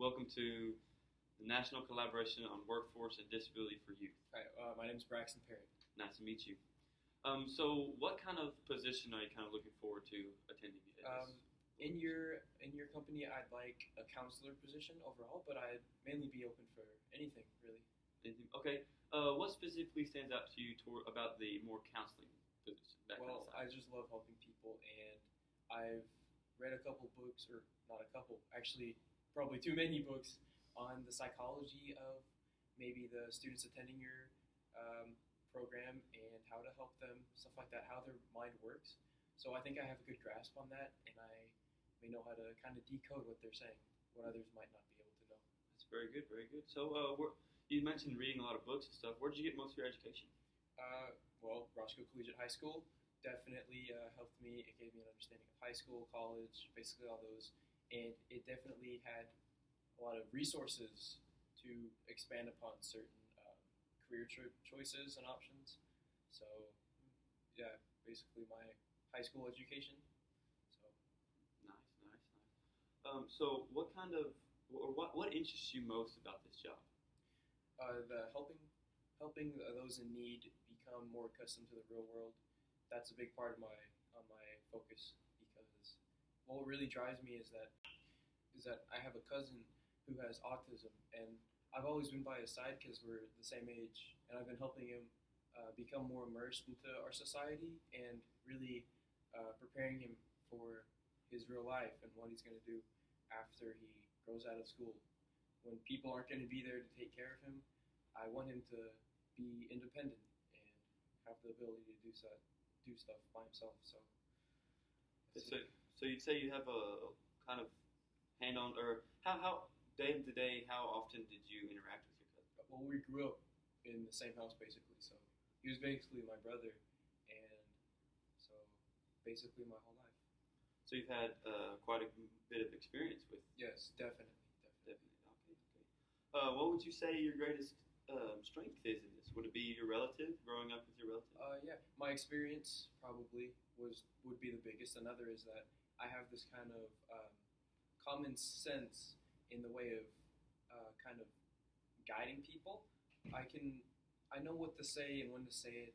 Welcome to the National Collaboration on Workforce and Disability for Youth. Hi, my name is Braxton Perry. Nice to meet you. So what kind of position are you kind of looking forward to attending? In your company, I'd like a counselor position overall, but I'd mainly be open for anything really. Okay. What specifically stands out to you about the more counseling position? Well, I just love helping people, and I've read a couple books, or not a couple, actually probably too many books on the psychology of maybe the students attending your program and how to help them, stuff like that, how their mind works. So I think I have a good grasp on that, and I may know how to kind of decode what they're saying, what others might not be able to know. That's very good, very good. So you mentioned reading a lot of books and stuff. Where did you get most of your education? Well, Roscoe Collegiate High School definitely helped me. It gave me an understanding of high school, college, basically all those. And it definitely had a lot of resources to expand upon certain career choices and options. So, yeah, basically my high school education. So Nice. So what interests you most about this job? The helping those in need become more accustomed to the real world. That's a big part of my focus, because what really drives me is that I have a cousin who has autism, and I've always been by his side because we're the same age, and I've been helping him become more immersed into our society and really preparing him for his real life and what he's going to do after he grows out of school. When people aren't going to be there to take care of him, I want him to be independent and have the ability to do stuff by himself. So you'd say you have a kind of hand-on, or how day to day, how often did you interact with your cousin? Well, we grew up in the same house basically, so he was basically my brother, and so basically my whole life. So you've had quite a bit of experience with. Yes, definitely. Okay. What would you say your greatest strength is in this? Would it be your relative, growing up with your relative? Yeah, my experience probably would be the biggest. Another is that I have this kind of common sense in the way of kind of guiding people. I know what to say and when to say it,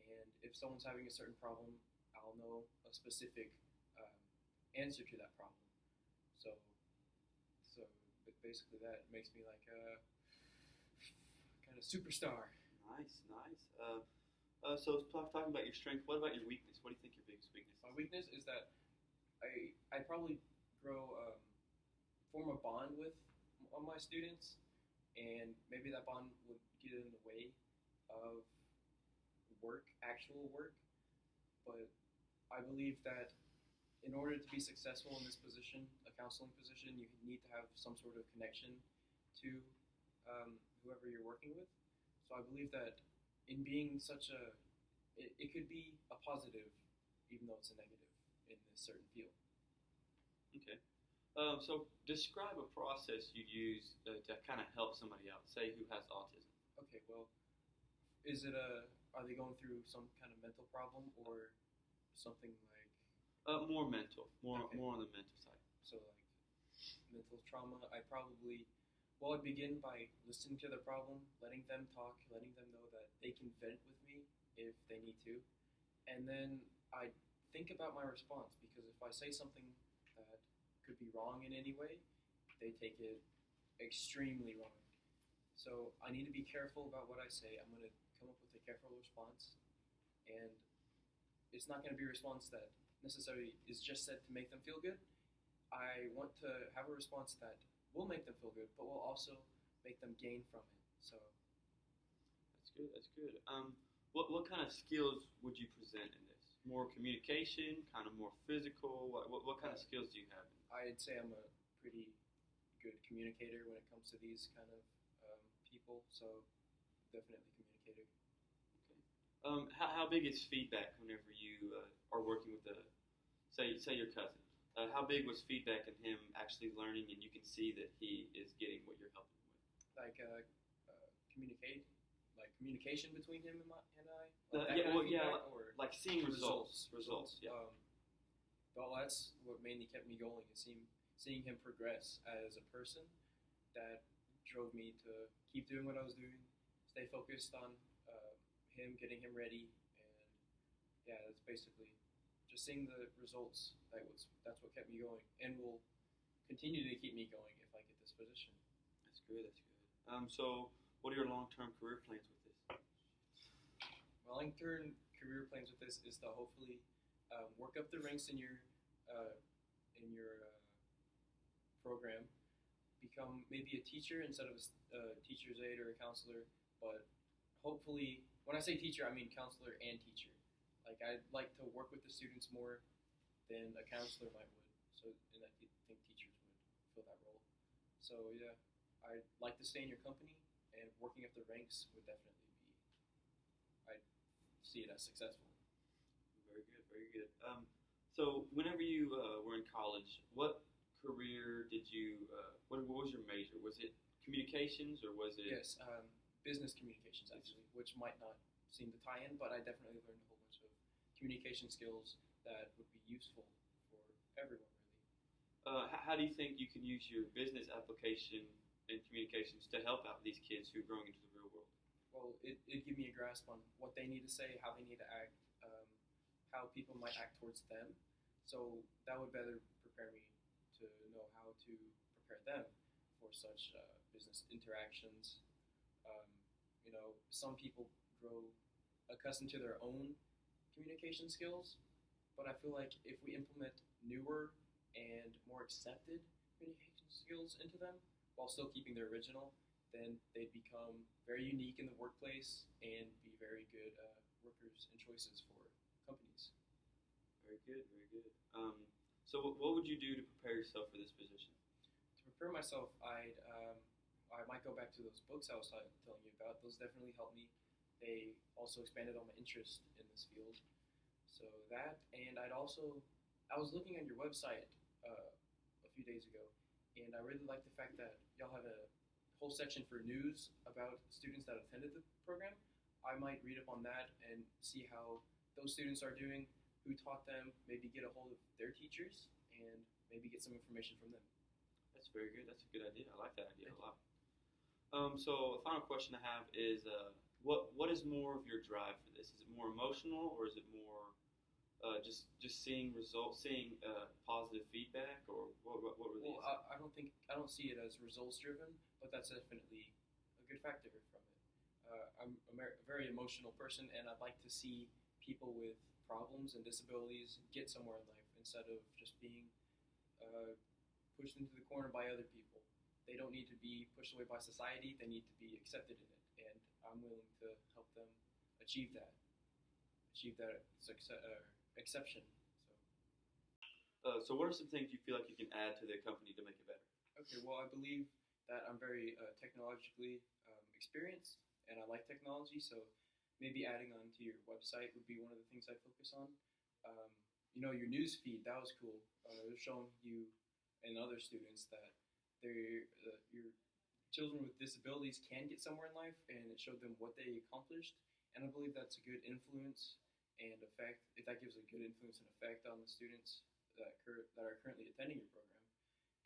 and if someone's having a certain problem, I'll know a specific answer to that problem. So basically that makes me like a kind of superstar. Nice. So talking about your strength, what about your weakness? What do you think your biggest weakness is? My weakness is that I probably form a bond with my students, and maybe that bond would get in the way of actual work. But I believe that in order to be successful in this position, a counseling position, you need to have some sort of connection to whoever you're working with. So I believe that in being it could be a positive, even though it's a negative in this certain field. Okay. So describe a process you'd use to kind of help somebody out, say who has autism. Okay, well, are they going through some kind of mental problem or something like? More mental, more on the mental side. So like mental trauma, I'd begin by listening to their problem, letting them talk, letting them know that they can vent with me if they need to, and then I think about my response, because if I say something that could be wrong in any way, they take it extremely wrong. So I need to be careful about what I say. I'm going to come up with a careful response, and it's not going to be a response that necessarily is just said to make them feel good. I want to have a response that will make them feel good, but will also make them gain from it. So that's good. What kind of skills would you present in this? More communication, kind of more physical? What kind of skills do you have? I'd say I'm a pretty good communicator when it comes to these kind of people, so definitely communicator. Okay. How big is feedback whenever you are working with say your cousin? How big was feedback in him actually learning, and you can see that he is getting what you're helping him with? Like communication between him and I. Like seeing results. Yeah. Well, that's what mainly kept me going, is seeing him progress as a person, that drove me to keep doing what I was doing, stay focused on him, getting him ready, and yeah, that's basically just seeing the results. That's what kept me going, and will continue to keep me going if I get this position. That's good. That's good. So, what are your long-term career plans with this? My long-term career plans with this is to hopefully work up the ranks in your program, become maybe a teacher instead of a teacher's aide or a counselor. But hopefully, when I say teacher, I mean counselor and teacher. Like, I'd like to work with the students more than a counselor might would. So, and I think teachers would fill that role. So yeah, I'd like to stay in your company, and working up the ranks would definitely be. I'd see it as successful. Very good. Very good. So, whenever you were in college, what career did you? What was your major? Was it communications or was it? Yes, business communications actually, which might not seem to tie in, but I definitely learned a whole bunch of communication skills that would be useful for everyone, really. How do you think you can use your business application in communications to help out these kids who are growing into the real world? Well, it'd give me a grasp on what they need to say, how they need to act, how people might act towards them. So that would better prepare me to know how to prepare them for such business interactions. Some people grow accustomed to their own communication skills, but I feel like if we implement newer and more accepted communication skills into them while still keeping their original, then they'd become very unique in the workplace and be very good workers and choices for companies. Very good. Very good. So, what would you do to prepare yourself for this position? To prepare myself, I might go back to those books I was telling you about. Those definitely helped me. They also expanded on my interest in this field. So that, and I was looking on your website a few days ago, and I really like the fact that y'all have a whole section for news about students that attended the program. I might read up on that and see how those students are doing, who taught them, maybe get a hold of their teachers, and maybe get some information from them. That's very good. That's a good idea. I like that idea a lot. So, a final question I have is, what is more of your drive for this? Is it more emotional, or is it more just seeing results, seeing positive feedback, or what were these? Well, I don't see it as results driven, but that's definitely a good factor from it. I'm a very emotional person, and I'd like to see people with problems and disabilities get somewhere in life instead of just being pushed into the corner by other people. They don't need to be pushed away by society. They need to be accepted in it, and I'm willing to help them achieve that exception. So what are some things you feel like you can add to the company to make it better? Okay, well, I believe that I'm very technologically experienced, and I like technology, so maybe adding on to your website would be one of the things I focus on. Your news feed, that was cool. It was showing you and other students that your children with disabilities can get somewhere in life, and it showed them what they accomplished. And I believe that's a good influence and effect, if that gives a good influence and effect on the students that are currently attending your program.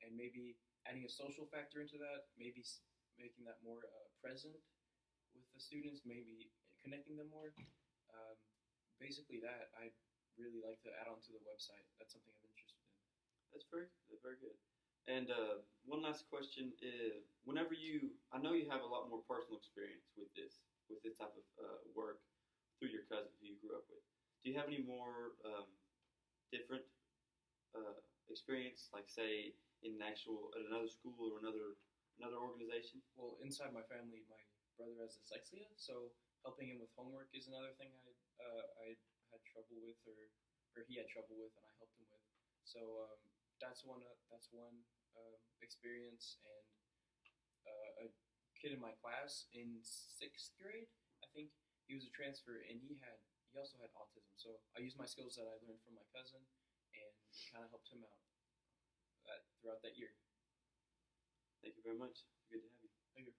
And maybe adding a social factor into that, maybe making that more present with the students, maybe connecting them more. Basically that, I'd really like to add on to the website. That's something I'm interested in. That's very good. And one last question is, I know you have a lot more personal experience with this type of work through your cousin who you grew up with. Do you have any more different experience, like say in another school or another organization? Well, inside my family, my brother has dyslexia, so helping him with homework is another thing I had trouble with, or he had trouble with, and I helped him with. So that's one experience. And a kid in my class in 6th grade, I think he was a transfer, and he also had autism. So I used my skills that I learned from my cousin and kind of helped him out throughout that year. Thank you very much. Good to have you. Thank you.